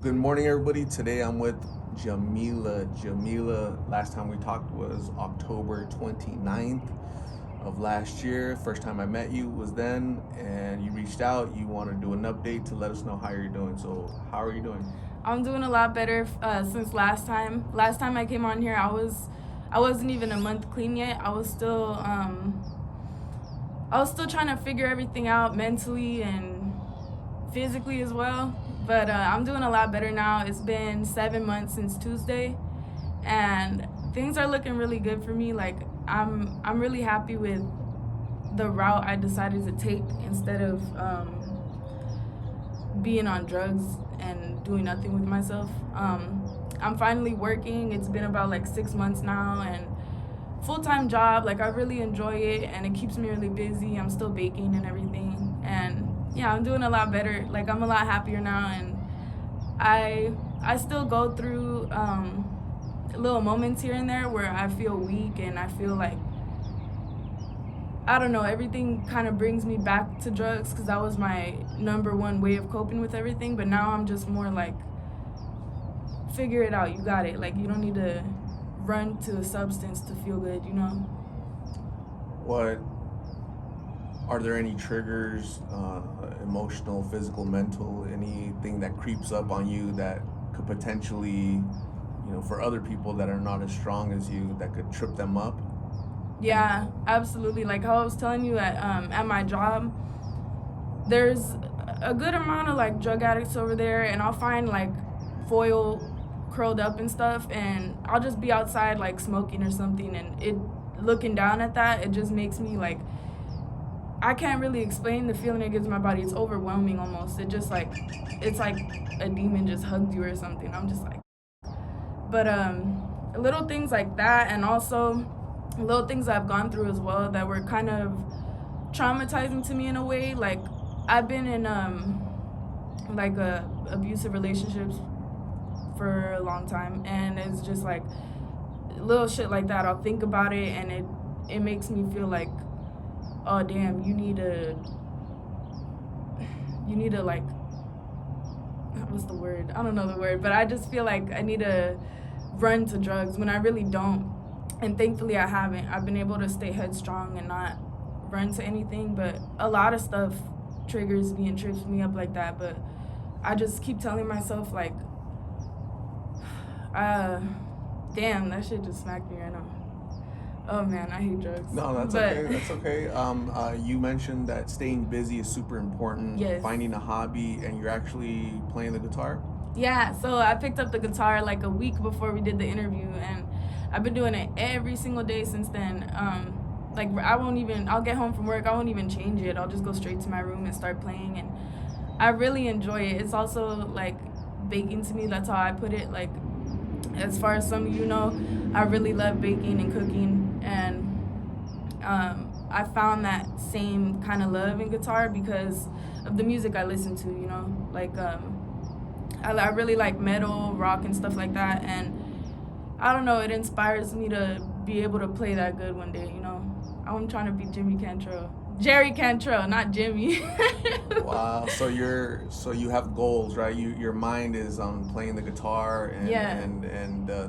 Good morning, everybody. Today I'm with Jamila. Jamila, last time we talked was October 29th of last year. First time I met you was then, and you reached out. You want to do an update to let us know how you're doing. So, how are you doing? I'm doing a lot better since last time. Last time I came on here, I wasn't even a month clean yet. I was still trying to figure everything out mentally and physically as well. But I'm doing a lot better now. It's been 7 months since Tuesday, and things are looking really good for me. Like I'm really happy with the route I decided to take instead of being on drugs and doing nothing with myself. I'm finally working. It's been about like 6 months now, and full-time job. Like I really enjoy it, and it keeps me really busy. I'm still baking and everything, and yeah, I'm doing a lot better. Like I'm a lot happier now, and I still go through little moments here and there where I feel weak and I feel like I don't know, everything kind of brings me back to drugs because that was my number one way of coping with everything. But now I'm just more like, figure it out. You got it. Like, you don't need to run to a substance to feel good, you know? What are there any triggers, emotional, physical, mental, anything that creeps up on you that could potentially, for other people that are not as strong as you, that could trip them up? Yeah, absolutely. Like how I was telling you at my job, there's a good amount of like drug addicts over there, and I'll find like foil curled up and stuff, and I'll just be outside like smoking or something, and it looking down at that, it just makes me like I can't really explain the feeling it gives my body. It's overwhelming almost. It just like it's like a demon just hugged you or something. I'm just like, but little things like that, and also little things I've gone through as well that were kind of traumatizing to me in a way. Like I've been in like abusive relationships for a long time, and it's just like little shit like that. I'll think about it, and it makes me feel like, oh damn, you need to like, what's the word? I don't know the word, but I just feel like I need to run to drugs when I really don't. And thankfully I haven't. I've been able to stay headstrong and not run to anything, but a lot of stuff triggers me and trips me up like that. But I just keep telling myself like, uh damn, that shit just smacked me right now. Oh man, I hate drugs. No, that's But okay. That's okay. You mentioned that staying busy is super important. yes. Finding a hobby, and you're actually playing the guitar. Yeah, so I picked up the guitar like a week before we did the interview, and I've been doing it every single day since then. Like I'll get home from work, I won't even change it. I'll just go straight to my room and start playing, and I really enjoy it. It's also like baking to me. That's how I put it. Like as far as some of you know, I really love baking and cooking, and I found that same kind of love in guitar because of the music I listen to. You know, like I really like metal, rock, and stuff like that, and I don't know, it inspires me to be able to play that good one day. You know, I'm trying to be Jerry Cantrell, not Jimmy. Wow. So you have goals, right? Your mind is on playing the guitar, and Yeah.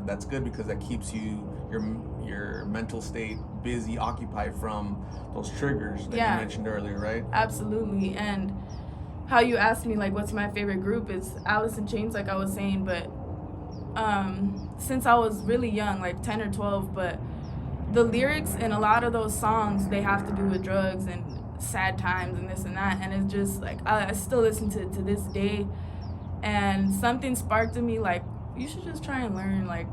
that's good because that keeps your mental state busy, occupied from those triggers that Yeah. you mentioned earlier, right? Absolutely. And how you asked me like what's my favorite group is Alice in Chains, like I was saying, but since I was really young, like 10 or 12, but the lyrics in a lot of those songs, they have to do with drugs and sad times and this and that, and it's just like I still listen to it to this day, and something sparked in me like, you should just try and learn, like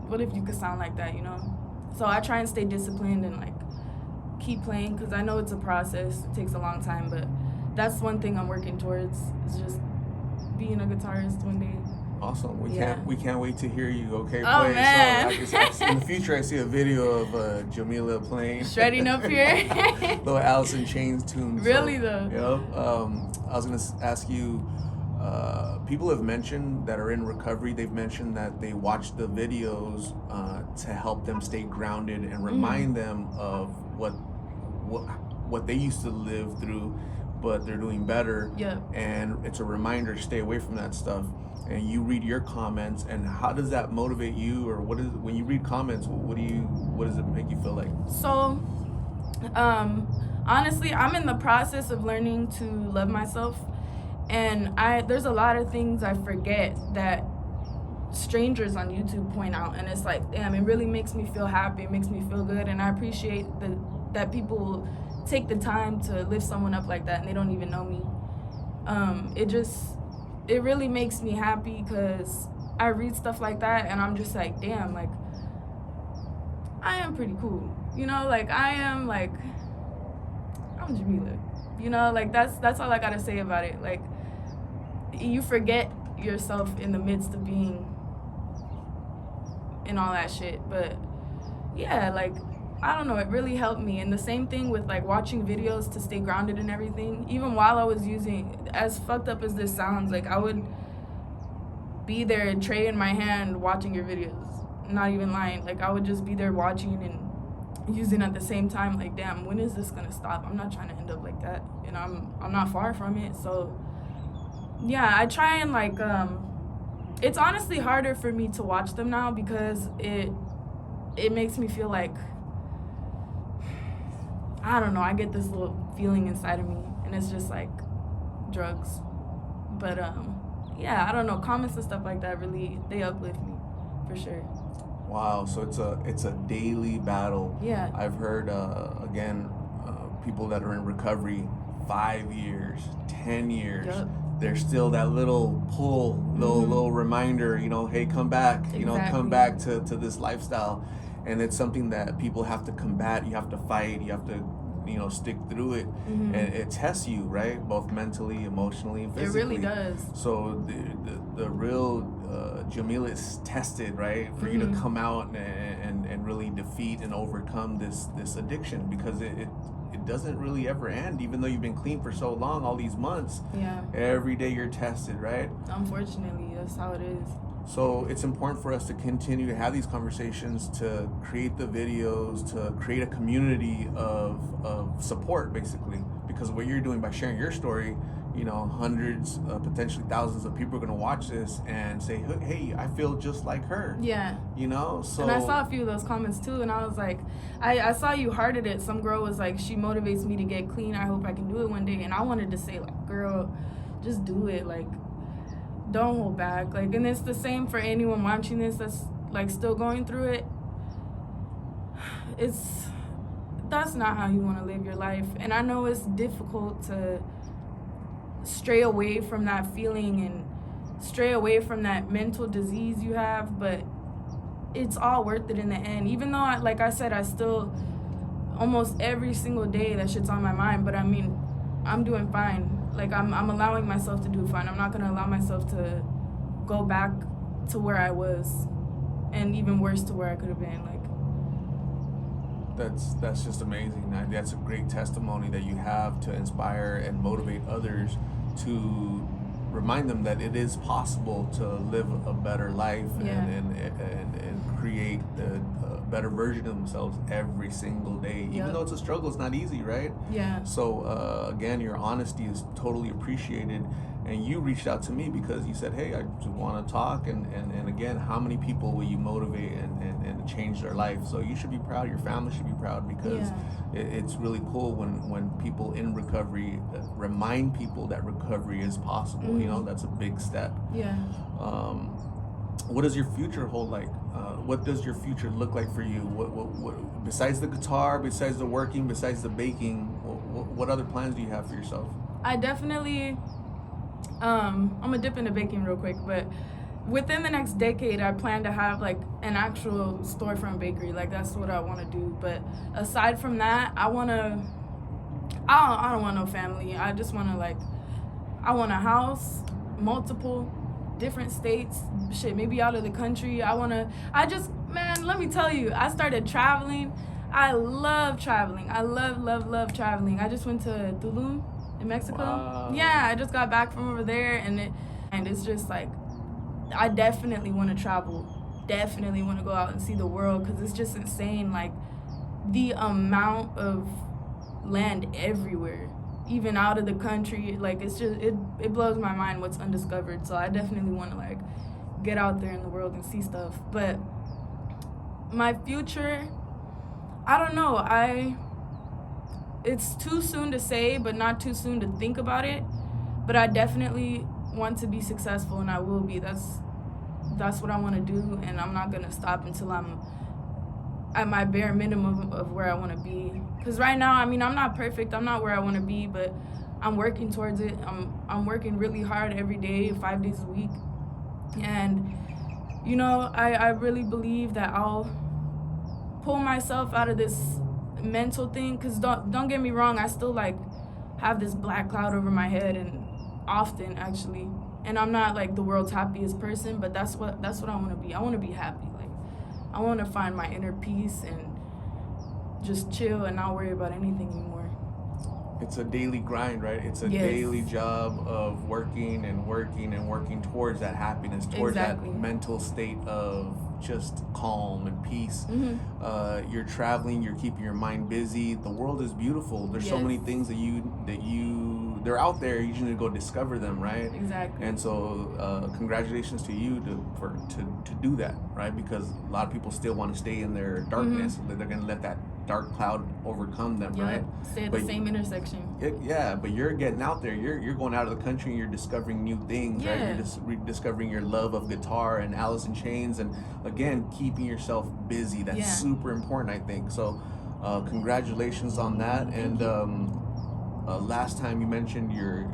what if you could sound like that, you know? So I try and stay disciplined and like keep playing because I know it's a process, it takes a long time, but that's one thing I'm working towards, is just being a guitarist one day. Awesome. Yeah. We can't wait to hear you. Okay, Oh, play. man. So in the future, I see a video of Jamila playing Shredding up here. little Alice in Chains tunes. Really, So, though? I was gonna ask you. People have mentioned that are in recovery. They've mentioned that they watch the videos to help them stay grounded and remind them of what they used to live through, but they're doing better. Yep. And it's a reminder to stay away from that stuff. and you read your comments, and how does that motivate you, or what is when you read comments, what does it make you feel like? So, honestly, I'm in the process of learning to love myself, and there's a lot of things I forget that strangers on YouTube point out, and it's like, damn, it really makes me feel happy, it makes me feel good, and I appreciate that people take the time to lift someone up like that and they don't even know me. It really makes me happy because I read stuff like that and I'm just like, damn, like I am pretty cool, you know, like I'm Jamila, you know, like that's all I gotta say about it. Like, you forget yourself in the midst of being in all that shit. But yeah, like, I don't know, it really helped me. And the same thing with like watching videos to stay grounded and everything. Even while I was using, as fucked up as this sounds, like I would be there, tray in my hand, watching your videos. Not even lying. Like I would just be there watching and using at the same time. Like, damn, when is this gonna stop? I'm not trying to end up like that. And I'm not far from it. So yeah, I try and like it's honestly harder for me to watch them now because it makes me feel like, I don't know, I get this little feeling inside of me and it's just like drugs. But yeah, I don't know, comments and stuff like that really, they uplift me for sure. Wow, so it's a daily battle. Yeah. I've heard again, people that are in recovery 5 years, 10 years. Yep. There's still that little pull, little reminder, you know, hey, come back, you know, come back to this lifestyle. And it's something that people have to combat, you have to fight, you have to, you know, stick through it. And it tests you, right? Both mentally, emotionally, and physically. It really does. So the real Jamila is tested, right? For you to come out and really defeat and overcome this addiction, because it doesn't really ever end, even though you've been clean for so long, all these months. Yeah. Every day you're tested, right? Unfortunately, that's how it is. So it's important for us to continue to have these conversations, to create the videos, to create a community of support, basically. Because what you're doing by sharing your story, you know, hundreds, potentially thousands of people are going to watch this and say, hey, I feel just like her. Yeah. You know, so. And I saw a few of those comments too, and I was like, I saw you hearted it. Some girl was like, she motivates me to get clean. I hope I can do it one day. And I wanted to say, like, girl, just do it. Like, don't hold back. Like, and it's the same for anyone watching this that's like still going through it. That's not how you want to live your life. And I know it's difficult to stray away from that feeling and stray away from that mental disease you have, but it's all worth it in the end. Even though, like I said, I still, almost every single day, that shit's on my mind, but I mean, I'm doing fine. Like, I'm allowing myself to do fine. I'm not going to allow myself to go back to where I was, and even worse to where I could have been. Like, that's just amazing. That's a great testimony that you have to inspire and motivate others, to remind them that it is possible to live a better life. Yeah. and create a better version of themselves every single day. Even though it's a struggle, it's not easy, right? Yeah. So again, your honesty is totally appreciated. And you reached out to me because you said, hey, I just want to talk. And again, how many people will you motivate and change their life? So you should be proud. Your family should be proud, because it's really cool when people in recovery remind people that recovery is possible. You know, that's a big step. Yeah. What does your future hold like? What does your future look like for you? What besides the guitar, besides the working, besides the baking, what other plans do you have for yourself? I definitely, I'm gonna dip into baking real quick, but within the next decade, I plan to have like an actual storefront bakery. Like, that's what I want to do. But aside from that, I don't want no family. I just want to, like, I want a house, multiple different states, shit, maybe out of the country. Man, let me tell you, I started traveling. I love traveling. I love traveling. I just went to Tulum in Mexico. Wow. Yeah, I just got back from over there, and it's just like, I definitely want to travel. Definitely want to go out and see the world, because it's just insane, like, the amount of land everywhere. even out of the country. Like, it's just, it blows my mind what's undiscovered. So I definitely want to, like, get out there in the world and see stuff. But my future, I don't know. It's too soon to say, but not too soon to think about it. But I definitely want to be successful, and I will be. That's what I want to do, and I'm not gonna stop until I'm at my bare minimum of where I want to be. Because right now, I mean, I'm not perfect. I'm not where I want to be, but I'm working towards it. I'm working really hard every day, 5 days a week, and you know, I really believe that I'll pull myself out of this mental thing. Because don't get me wrong, I still like have this black cloud over my head, and often actually, and I'm not like the world's happiest person, but that's what I want to be. I want to be happy. Like, I want to find my inner peace and just chill and not worry about anything anymore. It's a daily grind, right? It's a Yes. daily job of working and working and working towards that happiness, towards Exactly. that mental state of just calm and peace. Mm-hmm. You're traveling, you're keeping your mind busy. The world is beautiful. There's so Yes. many things they're out there. You just need to go discover them, right? Exactly. And so, congratulations to you to do that, right? Because a lot of people still want to stay in their darkness. Mm-hmm. They're going to let that dark cloud overcome them, Yep. right? Stay at But the same intersection. Yeah, but you're getting out there. You're going out of the country. And you're discovering new things, right? Yeah. You're just rediscovering your love of guitar and Alice in Chains, and again, keeping yourself busy. That's Yeah. super important, I think. So, congratulations on that. Thank And last time you mentioned your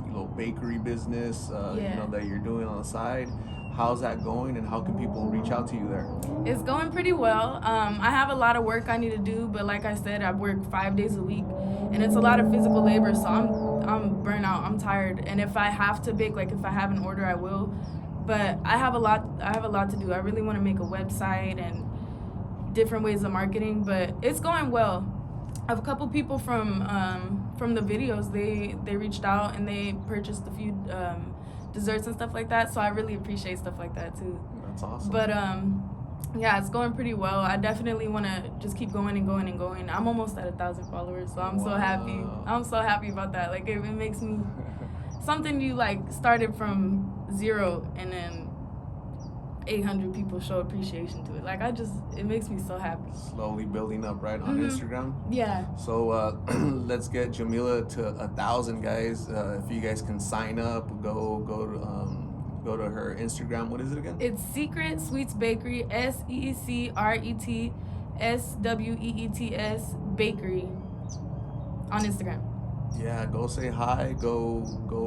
little bakery business, Yeah. you know, that you're doing on the side. How's that going, and how can people reach out to you there? It's going pretty well. I have a lot of work I need to do, but like I said, I work 5 days a week, and it's a lot of physical labor. So I'm burnt out. I'm tired, and if I have to bake, like if I have an order, I will. But I have a lot to do. I really want to make a website and different ways of marketing, but it's going well. I have a couple people from the videos. They reached out and they purchased a few desserts and stuff like that. So I really appreciate stuff like that too. That's awesome. But yeah, it's going pretty well. I definitely want to just keep going and going and going. I'm almost at 1,000 followers, so I'm so happy. Wow. I'm so happy about that. Like, it makes me something you like started from 0 and then 800 people show appreciation to it. Like, it makes me so happy. Slowly building up, right, on Mhm. Instagram. Yeah. So let's get Jamila to 1,000, guys. If you guys can sign up, go to her Instagram. What is it again? It's Secret Sweets Bakery, SECRETSWEETS Bakery on Instagram. Yeah, go say hi. Go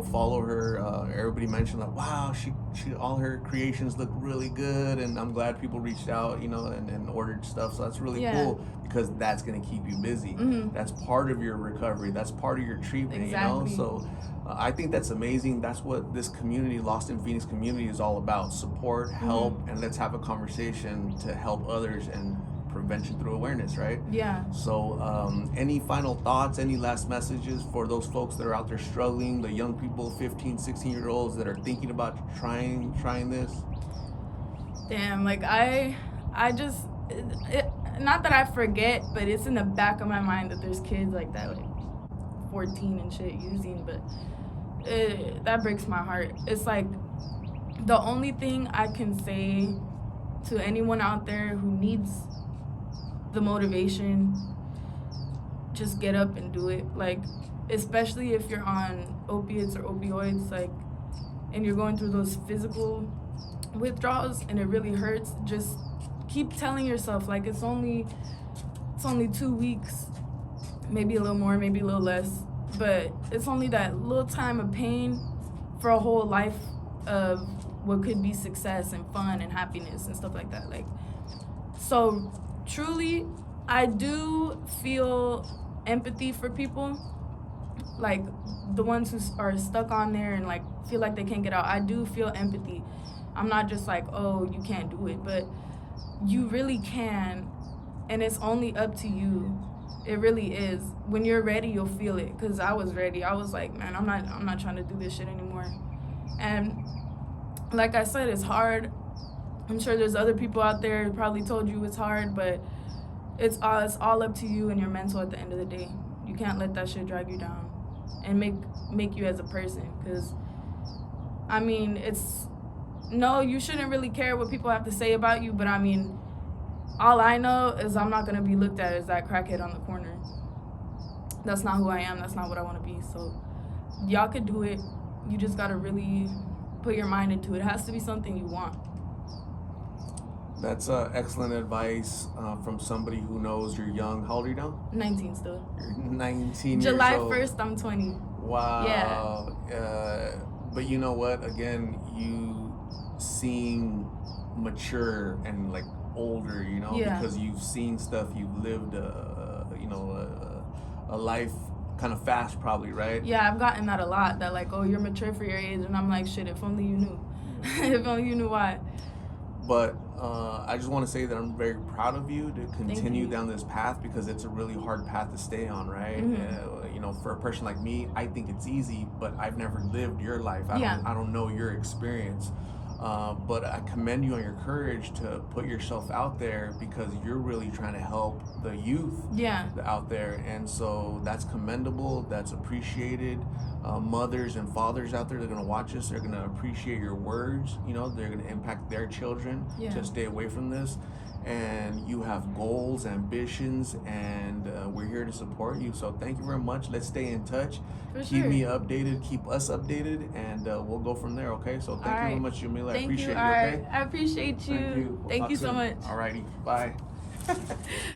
follow her. Everybody mentioned like, wow, she all her creations look really good, and I'm glad people reached out, you know, and ordered stuff. So that's really Yeah. cool, because that's gonna keep you busy. Mhm. That's part of your recovery. That's part of your treatment. Exactly. You know. So I think that's amazing. That's what this community, Lost in Phoenix community, is all about: support, help, and let's have a conversation to help others, and prevention through awareness, right? Yeah. So, any final thoughts, any last messages for those folks that are out there struggling, the young people, 15, 16-year-olds that are thinking about trying this? Damn, like I just, not that I forget, but it's in the back of my mind that there's kids like that, like 14 and shit using, but that breaks my heart. It's like the only thing I can say to anyone out there who needs the motivation, just get up and do it. Like, especially if you're on opiates or opioids, like, and you're going through those physical withdrawals and it really hurts, just keep telling yourself, like, it's only 2 weeks, maybe a little more, maybe a little less, but it's only that little time of pain for a whole life of what could be success and fun and happiness and stuff like that. Like, so truly, I do feel empathy for people, like the ones who are stuck on there and like feel like they can't get out. I do feel empathy. I'm not just like, oh, you can't do it, but you really can, and it's only up to you. It really is. When you're ready, you'll feel it. Cause I was ready. I was like, man, I'm not trying to do this shit anymore. And like I said, it's hard. I'm sure there's other people out there who probably told you it's hard, but it's all up to you and your mental at the end of the day. You You can't let that shit drag you down and make you as a person. Because, I mean, no, you shouldn't really care what people have to say about you, but I mean, all I know is I'm not going to be looked at as that crackhead on the corner. That's not who I am. That's not what I want to be. So y'all could do it. You just got to really put your mind into it. It has to be something you want. That's excellent advice from somebody who knows you're young. How old are you now? 19 still. You're 19 July years old. 1st, I'm 20. Wow. Yeah. But you know what? Again, you seem mature and like older, you know, Yeah. because you've seen stuff, you've lived, a life kind of fast, probably, right? Yeah, I've gotten that a lot. That like, oh, you're mature for your age, and I'm like, shit. If only you knew. If only you knew why. But I just want to say that I'm very proud of you to continue you. down this path, because it's a really hard path to stay on, right? Mm-hmm. You know, for a person like me, I think it's easy, but I've never lived your life. I don't know your experience. But I commend you on your courage to put yourself out there, because you're really trying to help the youth out there. And so that's commendable. That's appreciated. Mothers and fathers out there, they're going to watch this. They're going to appreciate your words. You know, they're going to impact their children to stay away from this. And you have goals, ambitions, and we're here to support you. So thank you very much. Let's stay in touch. Keep me updated. Keep us updated, and we'll go from there. Okay. So thank you very much, Jamila. I appreciate you. Okay. I appreciate you. Thank you. Thank you so much. Alrighty. Bye.